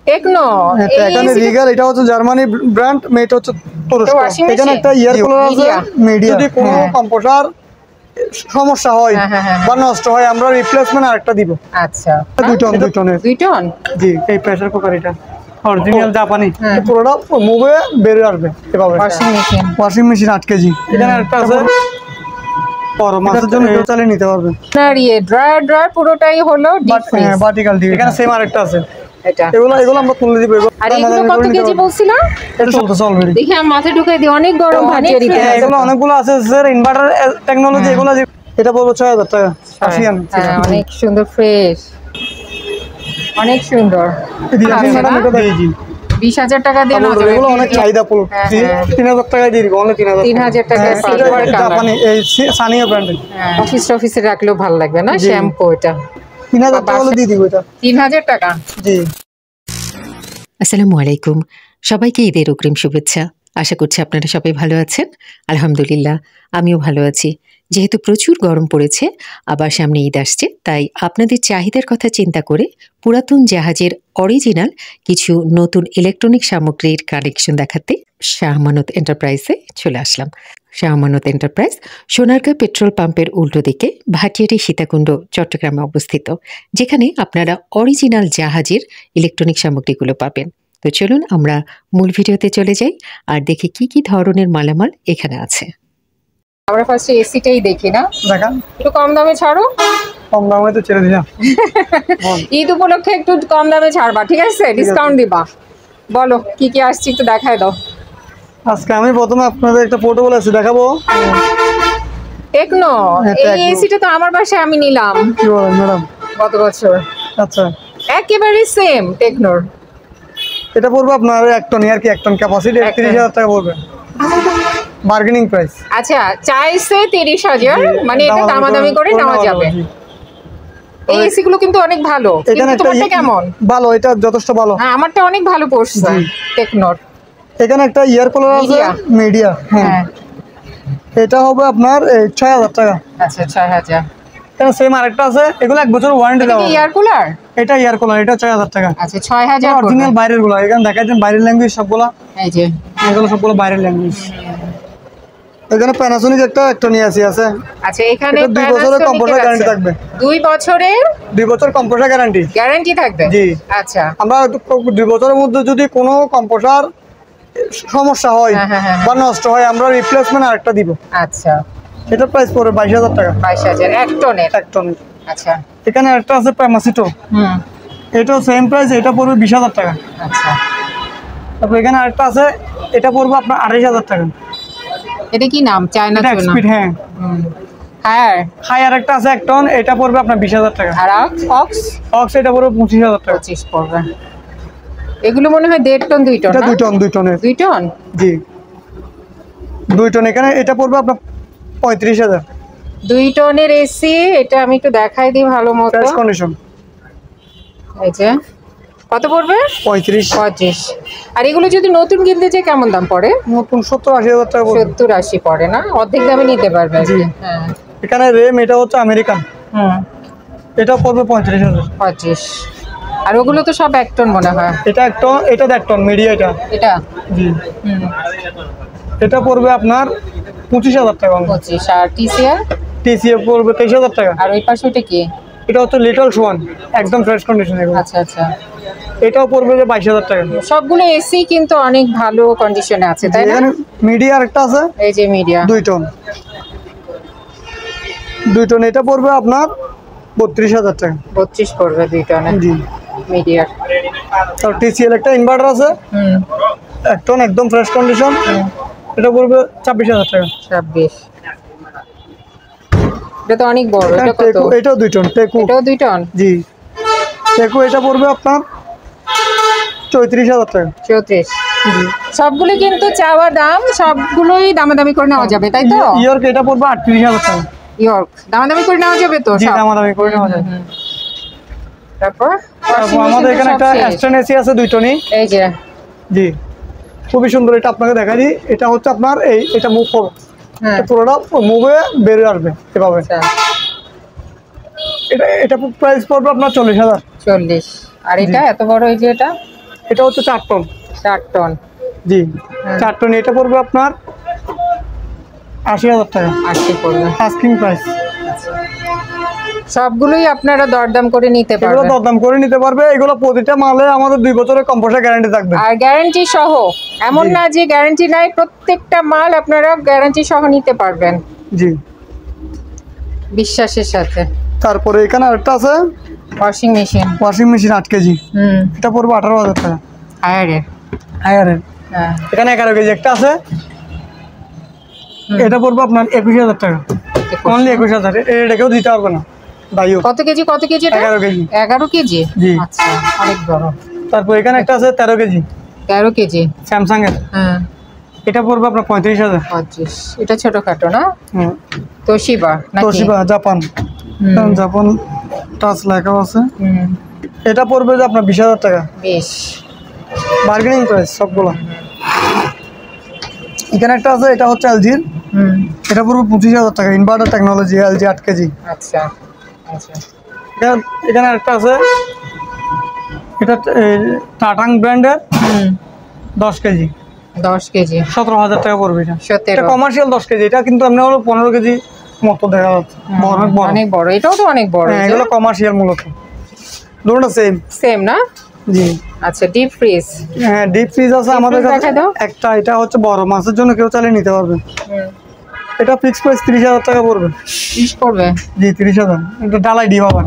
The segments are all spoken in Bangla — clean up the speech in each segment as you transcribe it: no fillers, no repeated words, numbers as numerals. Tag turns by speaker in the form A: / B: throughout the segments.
A: টেকনো
B: এখানে রিগাল, এটা হচ্ছে জার্মানি ব্র্যান্ড, মেট হচ্ছে তুরস্ক। এখানে একটা ইয়ার কুলার আছে মিডিয়া, যদি কোনো কম্প্রেসার সমস্যা হয় বা নষ্ট হয় আমরা রিপ্লেসমেন্ট আরেকটা দিব।
A: আচ্ছা
B: 2 টন 2 টনের
A: 2 টন
B: জি। এই প্রেসার কুকার এটা অরিজিনাল জাপানি, পুরোটা মুভে বের আসবে এভাবে। Washing machine 8 KG. এখানে একটা আছে বড় মাছের জন্য, কেউ চালিয়ে নিতে পারবে।
A: আর ড্রায়ার পুরোটাই হলো ডিপ ফ্রিজ,
B: ভার্টিক্যাল ডিপ। এখানে সেম আরেকটা আছে
A: এটা।
B: এগুলো আমরা তুলে দিব।
A: আর এগুলো কত কেজি বলছিলা?
B: এটা চলতেছে অলরেডি।
A: দেখি আমি মাথায় ঢুকাই দিই, অনেক গরম ভাটিয়ারিতে।
B: এগুলো অনেকগুলো আছে স্যার, ইনভার্টার টেকনোলজি। এগুলো এটা বলবো 6000 টাকা। আসিয়ান
A: অনেক সুন্দর, ফ্রেশ, অনেক সুন্দর।
B: ম্যাডাম এটা দিয়েছি
A: 20,000 টাকা দিয়ে না যাবে।
B: এগুলো অনেক চাহিদা পুরো 3000 টাকায় দিয়ে দিব, অনলি 3000
A: টাকা। সিলভার কালার,
B: জাপানি এই সানিয়া ব্র্যান্ডের।
A: অফিসে রাখলেও ভালো লাগবে না? শ্যাম্পু এটা
B: 3000 টাকা হলে দিয়ে দিব এটা।
A: 3000 টাকা
B: জি।
C: আসসালামু আলাইকুম, সবাইকে ঈদের অগ্রিম শুভেচ্ছা। আশা করছি আপনারা সবাই ভালো আছেন। আলহামদুলিল্লাহ, আমিও ভালো আছি। যেহেতু প্রচুর গরম পড়েছে, আবার সামনে ঈদ আসছে, তাই আপনাদের চাহিদার কথা চিন্তা করে পুরাতন জাহাজের অরিজিনাল কিছু নতুন ইলেকট্রনিক সামগ্রীর কালেকশন দেখাতে শাহ আমানত এন্টারপ্রাইজে চলে আসলাম। শাহ আমানত এন্টারপ্রাইজ সোনারগাঁ পেট্রোল পাম্পের উল্টো দিকে ভাটিয়ারি সীতাকুণ্ড চট্টগ্রামে অবস্থিত, যেখানে আপনারা অরিজিনাল জাহাজের ইলেকট্রনিক সামগ্রীগুলো পাবেন। তো চলুন আমরা মূল ভিডিওতে চলে যাই আর দেখি কি কি ধরনের মালামাল এখানে আছে।
A: আমরা ফার্স্টে এসিটাই দেখি না?
B: দেখান,
A: একটু কম দামে ছাড়ো।
B: কম দামে তো ছেড়ে দিলাম।
A: ঈদ উপলক্ষে একটু কম দামে ছাড়বা, ঠিক আছে? ডিসকাউন্ট দিবা। বলো কি কি আসছে, একটু দেখায় দাও।
B: আজকে আমি প্রথমে আপনাদের একটা পোর্টেবল এসি দেখাবো।
A: টেকনো এই এসিটা তো আমার বাসায় আমি নিলাম।
B: কি বলেন ম্যাডাম?
A: গত বছর।
B: আচ্ছা,
A: একেবারে সেম টেকনোর।
B: এটা পড়বে আপনার 1 টন, আর কি 1 টন ক্যাপাসিটি 31000 টাকা পড়বে, বার্গেনিং প্রাইস।
A: আচ্ছা, চাইছে 30,000, মানে এটা দামাদামি করে নেওয়া যাবে। এই এসি গুলো কিন্তু অনেক ভালো।
B: এখানে
A: তোমারটা কেমন?
B: ভালো, এটা যথেষ্ট ভালো।
A: হ্যাঁ, আমারটা অনেক ভালো পড়ছে টেকনোর।
B: এখানে একটা ইয়ার কুলার আছে মিডিয়া, হ্যাঁ, এটা হবে আপনার 6000 টাকা।
A: আচ্ছা, 6000।
B: এটা সেম আরেকটা আছে, এগুলো 1 বছর ওয়ারেন্টি দেওয়া।
A: এটা ইয়ার কুলার?
B: এটা ইয়ার কুলার, এটা 6000 টাকা।
A: আচ্ছা, 6000
B: অরিজিনাল বাইরের গুলো। এখানে দেখাইছেন বাইরের ল্যাঙ্গুয়েজ সবগুলো,
A: এই যে
B: এগুলো সবগুলো বাইরের ল্যাঙ্গুয়েজ। এখানে প্যানাসোনিক একটা নিয়ে আসি আছে।
A: আচ্ছা, এখানে
B: 2 বছরের কম্প্রেসার গ্যারান্টি থাকবে।
A: 2 বছরের
B: 2 বছর কম্প্রেসার গ্যারান্টি
A: থাকবে।
B: জি।
A: আচ্ছা,
B: আমরা 2 বছরের মধ্যে যদি কোনো কম্প্রেসার সমস্যা হয় বা নষ্ট হয় আমরা রিপ্লেসমেন্ট আরেকটা দিব।
A: আচ্ছা,
B: এটা প্রাইস পড়বে 22000 টাকা।
A: 22000 1 টনের।
B: 1 টনের।
A: আচ্ছা,
B: এখানে একটা আছে প্যামাসিটো, এটাও সেম প্রাইস, এটা পড়বে 20000 টাকা।
A: আচ্ছা,
B: তারপর এখানে আরেকটা আছে, এটা পড়বে আপনার 28000 টাকা।
A: এটা কি নাম? চায়না
B: এটা
A: চুনা।
B: এক্সপিড, হ্যাঁ। হায়ার একটা আছে 1 টন, এটা পড়বে আপনার 20000 টাকা।
A: আর অক্স
B: এটা পড়বে 25000 টাকা।
A: 25 পড়বে। এগুলো মনে হয় 1.5 টন 2 টন।
B: এটা 2 টন, 2 টনের।
A: 2 টন?
B: জি, 2 টন। এখানে এটা পড়বে আপনার 35000।
A: 2 টনের এসি। এটা আমি একটু দেখাই দিই ভালো মতো।
B: Fresh condition.
A: এই যে কত পড়বে?
B: 35।
A: আর এগুলো যদি নতুন কিনতে চাই কেমন দাম পড়ে?
B: নতুন 70-80 টাকা পড়বে।
A: 70-80 পড়ে না? অর্ধেক দামে নিতে পারবে। হ্যাঁ।
B: এখানে রেম, এটা হচ্ছে আমেরিকান, এটা পড়বে 35000।
A: 25। আর ওগুলো তো সব 1 টন মনে হয়।
B: এটা 1 টন, এটা 1 টন মিডিয়া। এটা জি। এটা পড়বে আপনার 25000 টাকা।
A: 25। আর টিসিআর
B: পড়বে 23000 টাকা।
A: আর ওই পাশে ওটা কি?
B: এটা হচ্ছে লিটল সোয়ান, একদম ফ্রেশ কন্ডিশন এগুলো।
A: আচ্ছা,
B: এটাও পড়বে 22000 টাকা।
A: সবগুলো এসি কিন্তু অনেক ভালো কন্ডিশনে আছে, তাই না?
B: এখানে মিডিয়া আরেকটা আছে,
A: এই যে মিডিয়া
B: 2 টন। 2 টন, এটা পড়বে আপনার 32000 টাকা।
A: 32 পড়বে 2 টনে।
B: জি,
A: মিডিয়া।
B: আর টিসিএল একটা ইনভার্টার আছে, 1 টন, একদম ফ্রেশ কন্ডিশন, এটা পড়বে 24000 টাকা।
A: 26। এটা তো অনেক বড়। এটা কত?
B: এটাও 2 টন।
A: এটাও 2 টন?
B: জি। এটা পড়বে আপনার 34000 টাকা।
A: 34। সবগুলো কিন্তু চাওয়া দাম, সবগুলোই দামাদামি করে নেওয়া যাবে, তাই তো?
B: ইয়র্ক এটা পড়বে 38000 টাকা।
A: ইয়র্ক দামাদামি করে নেওয়া যাবে তো?
B: জি, দামাদামি করে নেওয়া যাবে।
A: তারপর
B: আমাদের এখানে একটা অ্যাস্টন এসি আছে 2 টনই। এই যে, জি, খুবই সুন্দর। এটা আপনাকে দেখাই দিই। এটা হচ্ছে আপনার এটা মুভ করবে, পুরোটা মুভে বের আসবে এভাবে। এটা প্রাইস পড়বে আপনার 40000।
A: 40। আর এটা এত বড়, এই যে
B: এটা হচ্ছে 4 টন।
A: 4 টন,
B: জি 4 টন। এটা পড়বে আপনার 80,000 টাকা।
A: 80 পড়বে
B: আস্কিং প্রাইস।
A: সবগুলোই আপনারা দরদাম করে নিতে
B: এগুলো
A: পারবেন।
B: দরদাম করে নিতে পারবে। এগুলো প্রতিটা মালে আমাদের 2 বছরের কম্পোসার গ্যারান্টি থাকবে।
A: আর গ্যারান্টি সহ, এমন না যে গ্যারান্টি নাই, প্রত্যেকটা মাল আপনারা গ্যারান্টি সহ নিতে পারবেন
B: জি
A: বিশ্বাসের সাথে।
B: তারপরে এখানে আরেকটা আছে
A: washing machine.
B: Washing machine 8 KG. এটা পড়বে 18,000 টাকা।
A: হায়ারের।
B: হায়ারের।
A: হ্যাঁ।
B: এখানে 11 কেজি একটা আছে, এটা পড়বে আপনার 21,000 টাকা। অনলি 21,000। এটাকেও দিতে পারবে না ভাইও।
A: কত কেজি? কত কেজি?
B: 11 কেজি।
A: 11 কেজি।
B: জি
A: আচ্ছা, অনেক বড়।
B: তারপর এখানে একটা আছে 13 কেজি।
A: 13 কেজি
B: স্যামসাং এর।
A: হ্যাঁ।
B: এটা পড়বে আপনার 35,000।
A: 25। এটা ছোটখাটো না?
B: হুম।
A: তোশিবা নাকি?
B: Toshiba Japan. জাপান টাচ লেখা আছে। এটা পড়বে যে আপনার 20,000 টাকা।
A: 20
B: বার্গেনিং প্রাইস সবগুলো। এখানে একটা আছে, এটা হচ্ছে এলজির। এটা পড়বে 25,000 টাকা। Inverter technology, LG 8 KG.
A: আচ্ছা আচ্ছা।
B: এখানে একটা আছে, এটা টাটাং ব্র্যান্ডের 10 কেজি।
A: 10 কেজি
B: 17,000 টাকা পড়বে। এটা
A: 17।
B: Commercial 10 KG. এটা কিন্তু এমনি হলো 15 কেজি মতো দেখা যাচ্ছে। অনেক বড়,
A: অনেক বড়। এটাও তো অনেক বড়।
B: এগুলো কমার্শিয়াল মূলত। দুটোটা সেম।
A: সেম না?
B: জি।
A: আচ্ছা, ডিপ ফ্রিজ।
B: হ্যাঁ, ডিপ ফ্রিজ আছে আমাদের কাছে একটা। এটা হচ্ছে বড় মাছের জন্য, কেউ চাইলে নিতে পারবে। এটা ফিক্স প্রাইস 30,000 টাকা পড়বে।
A: 30 পড়বে?
B: জি 30,000। এটা ডালাই ডিপ আবার,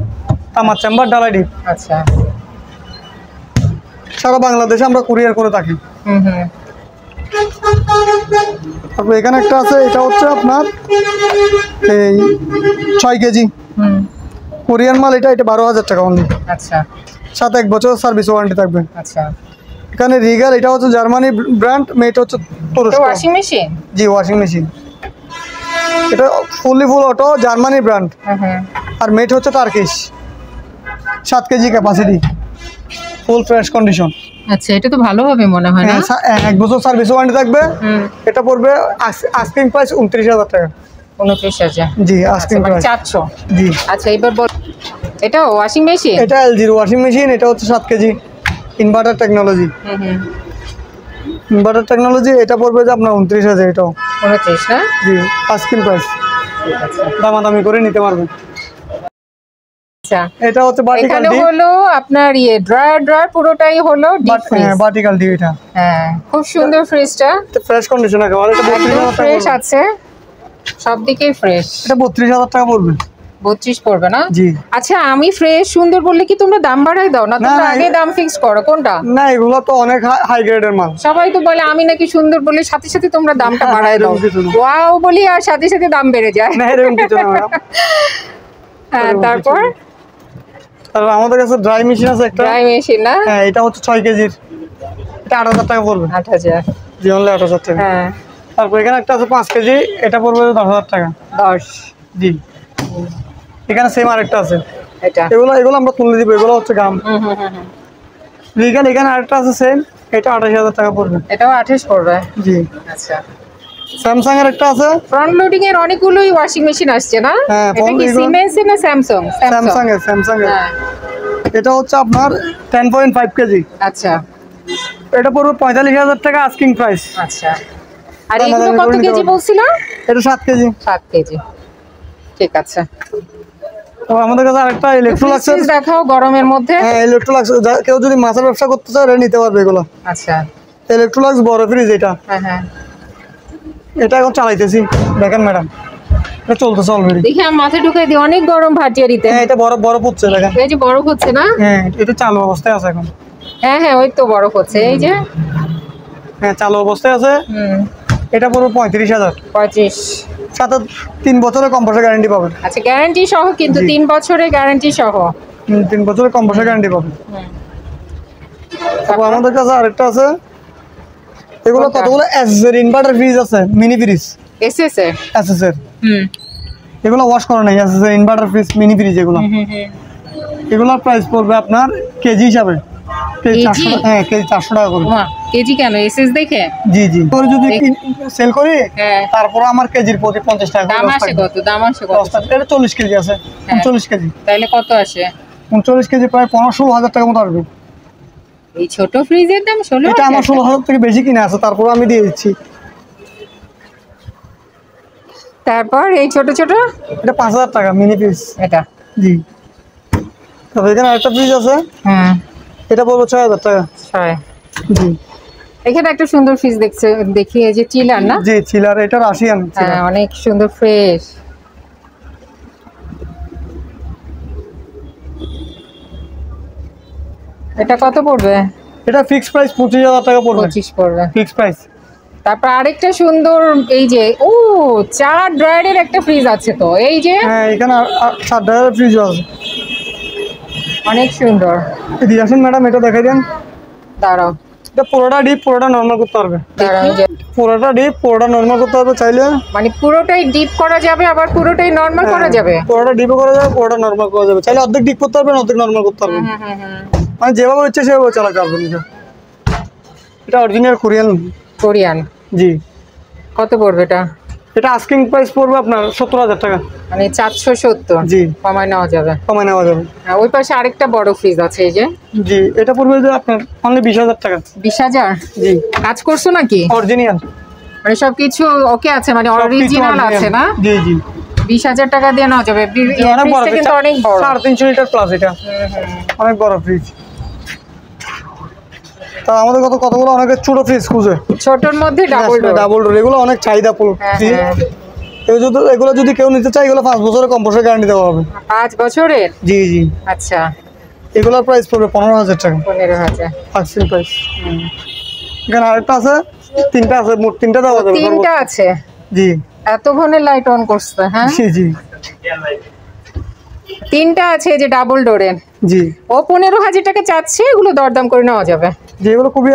B: তামার চেম্বার ডালাই ডিপ।
A: আচ্ছা।
B: সারা বাংলাদেশে আমরা কুরিয়ার করে থাকি। তারপর এখানে একটা আছে, এটা হচ্ছে আপনার এই 6 কেজি কোরিয়ান মাল। এটা 12,000 টাকা অনলি।
A: আচ্ছা।
B: সাথে 1 বছর সার্ভিস ওয়ারেন্টি থাকবে।
A: আচ্ছা।
B: এখানে রিগাল, এটা হচ্ছে জার্মানি ব্র্যান্ড, মেট হচ্ছে তুরস্ক।
A: Washing machine?
B: জি ওয়াশিং মেশিন। এটা ফুল অটো, জার্মানি ব্র্যান্ড। আর মেট হচ্ছে Turkish. 7 KG capacity, full fresh condition.
A: আচ্ছা, এটা তো ভালো হবে মনে হয় না?
B: 1 বছর সার্ভিস ওয়ারেন্টি থাকবে। এটা পড়বে আস্কিং প্রাইস 29,000 টাকা।
A: 29,000?
B: জি আস্কিং প্রাইস।
A: 400?
B: জি।
A: আচ্ছা, এবার বল, এটা ওয়াশিং মেশিন?
B: এটা এলজির ওয়াশিং মেশিন। এটা হচ্ছে 7 KG inverter technology. Inverter technology. এটা পড়বে যে আপনার 29,000। এটাও
A: 29 না?
B: জি আস্কিং প্রাইস। দামাদামি করে নিতে পারবেন।
A: আচ্ছা,
B: এটা হচ্ছে ভার্টিক্যাল ডিপ।
A: এখানে হলো আপনার ড্রয়ার পুরোটাই হলো ডিপ ফ্রিজ।
B: হ্যাঁ, ভার্টিক্যাল ডিপ। এটা
A: হ্যাঁ, খুব সুন্দর ফ্রিজটা।
B: এটা ফ্রেশ কন্ডিশন একেবারে। এটা 32,000 টাকা
A: ফ্রেশ আছে, সব দিকেই ফ্রেশ।
B: এটা 32,000 টাকা পড়বে।
A: 32 পড়বে না?
B: জি।
A: আচ্ছা, আমি ফ্রেশ সুন্দর বললে কি তোমরা দাম বাড়াই দাও না? তোমরা আগে দাম ফিক্স করো কোনটা?
B: না, এগুলো তো অনেক হাই গ্রেডের মাল।
A: সবাই তো বলে আমি নাকি সুন্দর বলে সাথে সাথে তোমরা দামটা বাড়াই দাও। ওয়াও বলি আর সাথে সাথে দাম বেড়ে যায়।
B: না, এরকম কিছু না ম্যাডাম।
A: হ্যাঁ, তারপর
B: আমাদের কাছে ড্রাই মেশিন আছে একটা।
A: ড্রাই মেশিন না?
B: হ্যাঁ, এটা হচ্ছে 6 কেজির। এটা 8,000 টাকা পড়বে।
A: 8,000?
B: জি অনলি 8,000 টাকা।
A: হ্যাঁ।
B: তারপর এখানে একটা আছে 5 কেজি। এটা পড়বে 10,000 টাকা।
A: 10?
B: জি। এখানে সেম আরেকটা আছে।
A: এটা
B: এগুলো আমরা তুলে দিব। এগুলো হচ্ছে গাম। রিগাল। এখানে আরেকটা আছে সেম। এটা 28,000 টাকা পড়বে।
A: এটাও 28 পড়বে?
B: জি।
A: আচ্ছা।
B: স্যামসাং এর একটা আছে।
A: ফ্রন্ট লোডিং এর অনেকগুলোই ওয়াশিং মেশিন আসছে না?
B: হ্যাঁ,
A: এটা কি সিমেন্স না স্যামসাং?
B: স্যামসাং এর।
A: হ্যাঁ।
B: এটা হচ্ছে আপনার 10.5 কেজি।
A: আচ্ছা।
B: এটা পড়বে 45,000 টাকা আস্কিং প্রাইস।
A: আচ্ছা। আর এগুলো কত কেজি বলছিলা?
B: এটা 7 কেজি।
A: 7 কেজি, ঠিক আছে।
B: তো আমাদের কাছে আরেকটা ইলেকট্রোলাক্স
A: দেখাও গরমের মধ্যে।
B: হ্যাঁ, ইলেকট্রোলাক্স। কেউ যদি মাছের ব্যবসা করতে চায় এটা নিতে পারবে এগুলো।
A: আচ্ছা।
B: ইলেকট্রোলাক্স বড় ফ্রিজ এটা।
A: হ্যাঁ হ্যাঁ।
B: এটা এখন চালাইতেছি, দেখেন ম্যাডাম। এটা চলতেছে অলরেডি।
A: দেখি আমি মাথায় ঢুকাই দিই, অনেক গরম ভাটিয়ারিতে।
B: হ্যাঁ, এটা বরফ হচ্ছে দেখেন।
A: এই যে বরফ হচ্ছে না?
B: হ্যাঁ, এটা চালু অবস্থায় আছে এখন।
A: হ্যাঁ হ্যাঁ, ওই তো বরফ হচ্ছে এই যে।
B: হ্যাঁ, চালু অবস্থায় আছে। এটা পুরো 35,000।
A: 25?
B: সাথে 3 বছরের কম্পোসার গ্যারান্টি পাবেন।
A: আচ্ছা, গ্যারান্টি সহ কিন্তু? 3 বছরের গ্যারান্টি সহ?
B: 3 বছরের কম্পোসার গ্যারান্টি পাবেন। তারপর আমাদের কাছে আরেকটা আছে। এগুলো কতগুলো এসএস এর ইনভার্টার ফ্রিজ আছে, মিনি ফ্রিজ। এসএস এর। এগুলো ওয়াশ করা নাই। এসএস এর ইনভার্টার ফ্রিজ, মিনি ফ্রিজ এগুলো। এগুলোর প্রাইস পড়বে আপনার কেজি হিসাবে। কেজি 400। হ্যাঁ, কেজি 400 টাকা করে।
A: কেজি কেন? এসএস দেখে?
B: জি জি। পরে যদি সেল করি তারপর আমার কেজির প্রতি 50 টাকা
A: দাম আসে। কত দাম আসে? কত?
B: এটা 40 কেজি আছে। 39 কেজি।
A: তাহলে কত আসে?
B: 39 কেজি প্রায় 15-16 হাজার টাকার মতো আসবে।
A: এই ছোট ফ্রিজের দাম 16।
B: এটা আমার 16,000 থেকে বেশি কিনে আছে, তারপর আমি দিয়ে দিচ্ছি।
A: তারপর এই ছোট ছোট
B: এটা 5,000 টাকা মিনি ফ্রিজ
A: এটা।
B: জি। তারপর এখানে আরেকটা ফ্রিজ আছে,
A: হ্যাঁ
B: এটা পড়বে 6,000 টাকা।
A: 6।
B: জি।
A: এখানে একটা সুন্দর ফ্রিজ দেখি, এই যে চিলার না?
B: জি চিলার, এটা রাশিয়ান।
A: হ্যাঁ অনেক সুন্দর ফ্রেশ। এটা কত পড়বে?
B: এটা ফিক্স প্রাইস 25,000 টাকা পড়বে।
A: 25 পড়বে
B: ফিক্স প্রাইস।
A: তারপর আরেকটা সুন্দর এই যে 4 ড্রয়ারের একটা ফ্রিজ আছে তো, এই যে
B: হ্যাঁ এখানে 7 ড্রয়ারের ফ্রিজ আছে,
A: অনেক সুন্দর।
B: এদিকে আসুন ম্যাডাম, এটা দেখাই দেন।
A: দাঁড়াও
B: এটা পুরোটা ডিপ, পুরোটা নরমাল করতে পারবে।
A: দাঁড়াও, এই যে
B: পুরোটা ডিপ, পুরোটা নরমাল করতে পারবে চাইলে।
A: মানে পুরোটাই ডিপ করা যাবে আবার পুরোটাই নরমাল করা যাবে?
B: পুরোটা ডিপও করা যাবে, পুরোটা নরমাল করা যাবে। চাইলে অর্ধেক ডিপ করতে পারবেন, অর্ধেক নরমাল করতে পারবেন। মানে যেভাবে ইচ্ছে সেভাবে চালাতে পারবেন। এটা অরিজিনাল কোরিয়ান। জি।
A: কত পড়বে এটা?
B: এটা আস্কিং প্রাইস পড়বে আপনার 70,000 টাকা।
A: মানে 470।
B: জি।
A: কমায় নেওয়া যাবে?
B: কমায় নেওয়া যাবে।
A: ওই পাশে আরেকটা বড় ফ্রিজ আছে এই যে।
B: জি, এটা পড়বে যে আপনার অনলি 20,000 টাকা।
A: 20,000?
B: জি।
A: কাজ করছো নাকি?
B: অরিজিনাল,
A: মানে সবকিছু ওকে আছে, মানে অরিজিনাল আছে না?
B: জি জি।
A: 20,000 টাকা দিয়ে নেওয়া যাবে।
B: অনেক বড়,
A: কিন্তু অনেক বড়,
B: 350 লিটার প্লাস। এটা অনেক বড় ফ্রিজ। তা আমাদের কতগুলো অনেক ছোট ফ্রিজ খুঁজে,
A: ছোটর মধ্যে ডাবল
B: ডোর, এগুলো অনেক চাহিদা ফুল। এগুলো যদি কেউ নিতে চায়, এগুলো 5 বছরের কম্প্রেসর গ্যারান্টি দেওয়া হবে।
A: 5 বছরের?
B: জি জি।
A: আচ্ছা,
B: এগুলোর প্রাইস পড়বে 15,000 টাকা।
A: 15,000
B: আক্সিং প্রাইস। এখানে আরেকটা আছে, 3টা আছে, মোট 3টা দেওয়া যাবে।
A: 3টা আছে?
B: জি।
A: এত ঘনে লাইট অন করছে? হ্যাঁ
B: জি জি।
A: 3টা আছে যে ডাবল ডোরের।
B: জি।
A: ও 15,000 টাকা চাচ্ছে, এগুলো দরদাম করে নেওয়া যাবে।
B: যেগুলো খুবই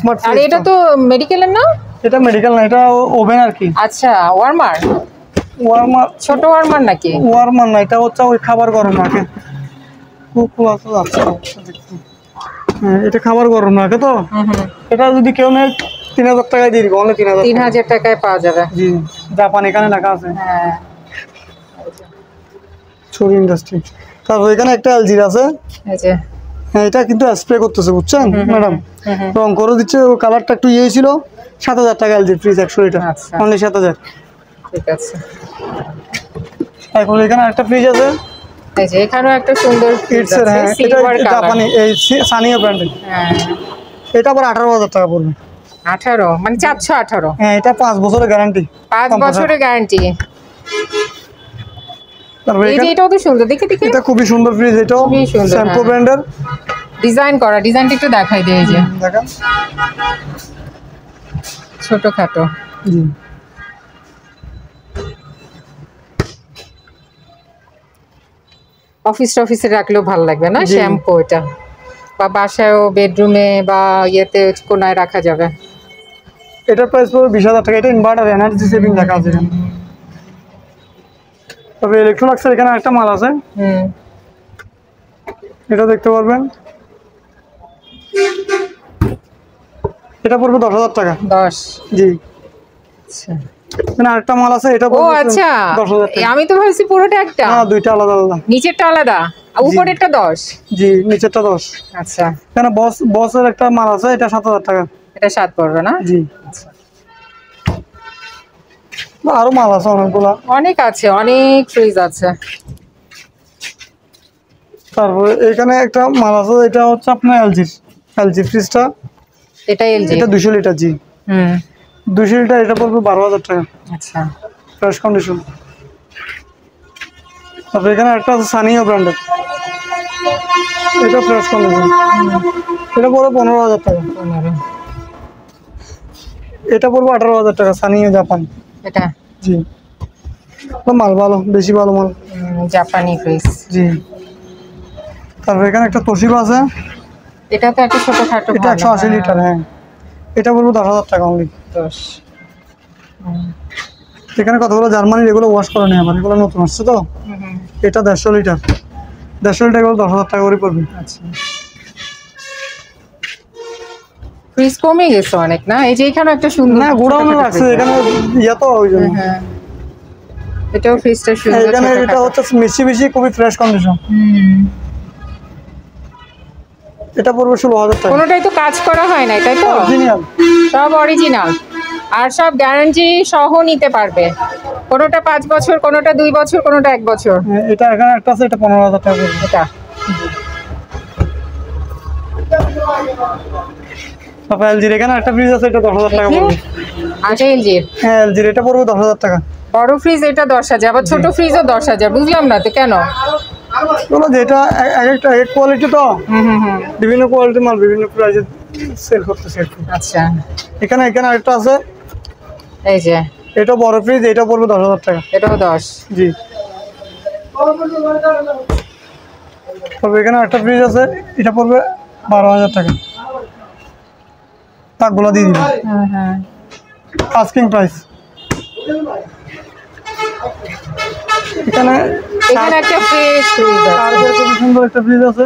B: স্মার্ট।
A: আর এটা তো মেডিকেলের না?
B: এটা মেডিকেল না, এটা ওভেন আর কি।
A: আচ্ছা, ওয়ার্মার। ছোট ওয়ার্মার নাকি?
B: ওয়ার্মার না, এটা হচ্ছে ওই খাবার গরম রাখে। এটা খাবার গরম রাখে তো। এটা যদি কেউ নেয় 3,000 টাকায় দিয়ে দিব, অনলি
A: 3,000 টাকায় পাওয়া যাবে।
B: জি। জাপান এখানে লেখা আছে।
A: হ্যাঁ,
B: ছবি ইন্ডাস্ট্রি। তারপর এখানে একটা এলজির আছে,
A: এই যে।
B: হ্যাঁ এটা কিন্তু স্প্রে করতেছে, বুঝছেন ম্যাডাম? রং করে দিচ্ছে, ও কালারটা একটু ইয়ে ছিল। 7,000 টাকা এলজি ফ্রিজ, 100 লিটার, অনলি 7,000।
A: ঠিক আছে।
B: তারপর এখানে একটা ফ্রিজ আছে,
A: এই যে এখানেও একটা সুন্দর ফ্রিজ আছে,
B: হ্যাঁ এটা
A: সিলভার কালার।
B: জাপানি, এই সানিও ব্র্যান্ডের।
A: হ্যাঁ,
B: এটা আবার 18,000 টাকা পড়বে।
A: 18? মানে 418?
B: হ্যাঁ, এটা 5 বছরের গ্যারান্টি।
A: 5 বছরের গ্যারান্টি।
B: তারপর
A: এটাও তো সুন্দর, দেখি দেখি।
B: এটা খুবই সুন্দর ফ্রিজ, এটাও স্যামকো ব্র্যান্ডের।
A: ডিজাইন করা, ডিজাইনটা একটু দেখাই দেই। এই যে
B: দেখেন,
A: ছোটখাটো।
B: জি।
A: অফিসে রাখলেও ভালো লাগবে না? শ্যাম্পু এটা, বা বাসায়ও বেডরুমে বা ইয়েতে কোনায় রাখা যাবে।
B: এটার প্রাইস পড়বে 20,000 টাকা। এটা ইনভার্টার, এনার্জি সেভিং লেখা আছে এখানে। তবে ইলেকট্রোলাক্সের এখানে একটা মাল আছে, এটা দেখতে পারবেন। এটা পড়বে 10,000 টাকা।
A: 10?
B: জি।
A: আচ্ছা,
B: এখানে আরেকটা মাল আছে, এটা
A: ও আচ্ছা,
B: 10,000 টাকা।
A: আমি তো ভাবছি পুরোটা একটা।
B: না, দুইটা আলাদা আলাদা।
A: নিচেরটা আলাদা, উপরেরটা 10?
B: জি, নিচেরটা 10।
A: আচ্ছা,
B: এখানে বসের একটা মাল আছে, এটা 7,000 টাকা।
A: এটা 7 পড়বে না?
B: জি। আরো মাল আছে অনেকগুলা,
A: অনেক আছে, অনেক ফ্রিজ আছে।
B: তারপরে এখানে একটা মাল আছে, এটা হচ্ছে আপনার এলজি ফ্রিজটা।
A: এটা এলজি?
B: এটা 200 লিটার। জি। 200 লিটার, এটা পড়বে 12,000 টাকা।
A: আচ্ছা,
B: ফ্রেশ কন্ডিশন। তারপরে এখানে একটা আছে সানিও ব্র্যান্ডের, এটা ফ্রেশ কন্ডিশন, এটা পড়বে 15,000 টাকা। এটা পড়বে 18,000 টাকা, সানিও জাপান।
A: এটা?
B: জি। মাল ভালো, বেশি ভালো মাল,
A: জাপানি ফ্রিজ।
B: জি। তারপর এখানে একটা তোশিবা আছে,
A: এটা তো একটা ছোটখাটো,
B: এটা 180 লিটার। হ্যাঁ, এটা বলবো 10,000 টাকা অনলি।
A: 10?
B: এখানে কতগুলো জার্মানির, এগুলো ওয়াশ করে নেই আবার, এগুলো নতুন আসছে তো। এটা 150 লিটার, 150 লিটার, এগুলো 10,000 টাকা করে পড়বে।
A: আচ্ছা, ফ্রিজ কমে গেছে অনেক না? এই যে এখানে একটা সুন্দর,
B: না গোডাউনে রাখছে, এখানে ইয়া তো ওই জন্য।
A: এটাও ফ্রিজটা সুন্দর।
B: এখানে এটা হচ্ছে মিশি খুবই ফ্রেশ কন্ডিশন। এটা পড়বে 16,000 টাকা।
A: কোনোটাই তো কাজ করা হয় না, তাই তো?
B: অরিজিনাল,
A: সব অরিজিনাল আর সব গ্যারান্টি সহ নিতে পারবে। কোনোটা 5 বছর, কোনোটা 2 বছর, কোনোটা 1 বছর।
B: এটা এখানে একটা আছে, এটা 15,000 টাকা পড়বে।
A: এটা
B: তারপর এলজির এখানে একটা ফ্রিজ আছে, এটা 10,000 টাকা পড়বে।
A: আচ্ছা, এলজির?
B: হ্যাঁ, এলজির এটা পড়বে 10,000 টাকা।
A: বড় ফ্রিজ এটা 10,000, আবার ছোট ফ্রিজও 10,000। বুঝলাম না তো কেন?
B: বলো যেটা এক কোয়ালিটি তো, বিভিন্ন কোয়ালিটির মাল বিভিন্ন প্রাইসে সেল করতেছে।
A: আচ্ছা,
B: এখানে আরেকটা আছে,
A: এই যে
B: এটা বড় ফ্রিজ, এটা পড়বে 10,000 টাকা।
A: এটাও 10।
B: জি। তবে এখানে একটা ফ্রিজ আছে, এটা পড়বে 12,000 টাকা। তাকগুলো দিয়ে দিবেন, আস্কিং প্রাইস। এখানে
A: একটা ফ্রিজ আছে,
B: খুব সুন্দর একটা ফ্রিজ আছে,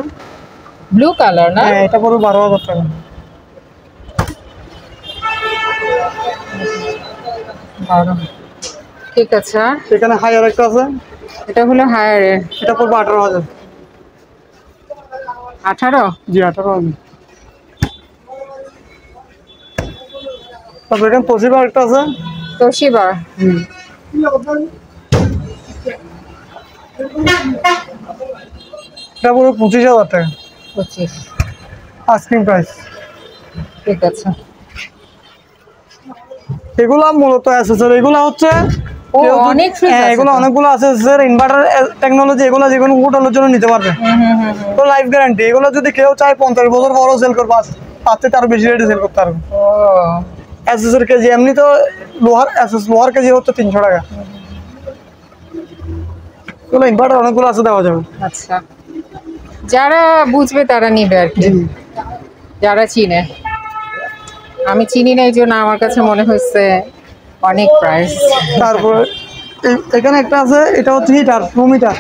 A: ব্লু কালার না?
B: হ্যাঁ, এটা পড়বে 12,000 টাকা।
A: ঠিক আছে।
B: এখানে হায়ার একটা আছে,
A: এটা হলো হায়ারের,
B: এটা পড়বে 18,000।
A: 18?
B: জি, 18,000। তারপর এখানে তোশিবা একটা আছে,
A: তোশিবা।
B: এটা পড়বে 25,000 টাকা।
A: 25
B: আস্কিং প্রাইস।
A: ঠিক আছে।
B: এগুলা মূলত অ্যাসেসরি, এগুলা হচ্ছে
A: অনেক ফ্রিজ আছে,
B: এগুলো অনেকগুলো আছে স্যার, ইনভার্টার টেকনোলজি, এগুলো যে কোনো হোটেলের জন্য নিতে পারবে। তো লাইফ গ্যারান্টি, এগুলো যদি কেউ চায় 50 বছর বড় সেল করবে, পাঁচে তার বেশি রেটে সেল করতে পারবে। অ্যাসেসরি কেজি এমনি তো লোহার কেজি হচ্ছে 300 টাকা। এগুলো ইনভার্টার অনেকগুলো আছে, দেওয়া যাবে।
A: আচ্ছা, যারা বুঝবে তারা নিবে আর কি, যারা চিনে। আমি চিনি না, এই জন্য আমার কাছে মনে হচ্ছে অনেক প্রাইস।
B: তারপর এখানে একটা আছে, এটা হচ্ছে হিটার, রুম হিটার,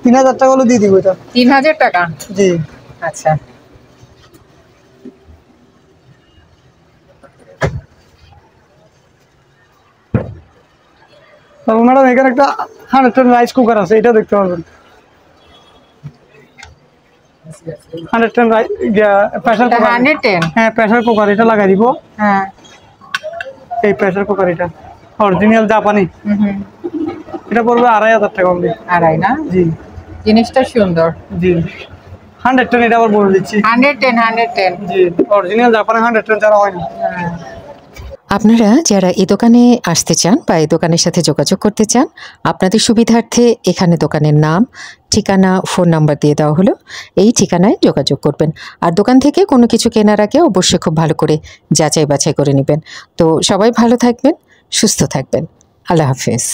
B: 3,000 টাকা হলে দিয়ে দিব এটা।
A: 3,000 টাকা?
B: জি।
A: আচ্ছা,
B: তারপর ম্যাডাম এখানে একটা 100 রাইস কুকার আছে, এটা দেখতে পারবেন। 100 প্রেসার কুকার।
A: 110?
B: হ্যাঁ, প্রেসার কুকার, এটা লাগাই দিব।
A: হ্যাঁ,
B: এই প্রেসার কুকার, এটা অরিজিনাল জাপানি, এটা পড়বে 2,500 টাকা অনলি।
A: 2.5 না?
B: জি।
A: জিনিসটা সুন্দর।
B: জি, 110, এটা আবার বলে দিচ্ছি।
A: 110?
B: জি, অরিজিনাল জাপানি 110 ছাড়া হয় না।
C: আপনারা যারা এই দোকানে আসতে চান বা এই দোকানের সাথে যোগাযোগ করতে চান, আপনাদের সুবিধার্থে এখানে দোকানের নাম, ঠিকানা, ফোন নাম্বার দিয়ে দেওয়া হলো। এই ঠিকানায় যোগাযোগ করবেন। আর দোকান থেকে কোনো কিছু কেনার আগে অবশ্যই খুব ভালো করে যাচাই বাছাই করে নেবেন। তো সবাই ভালো থাকবেন, সুস্থ থাকবেন। আল্লাহ হাফেজ।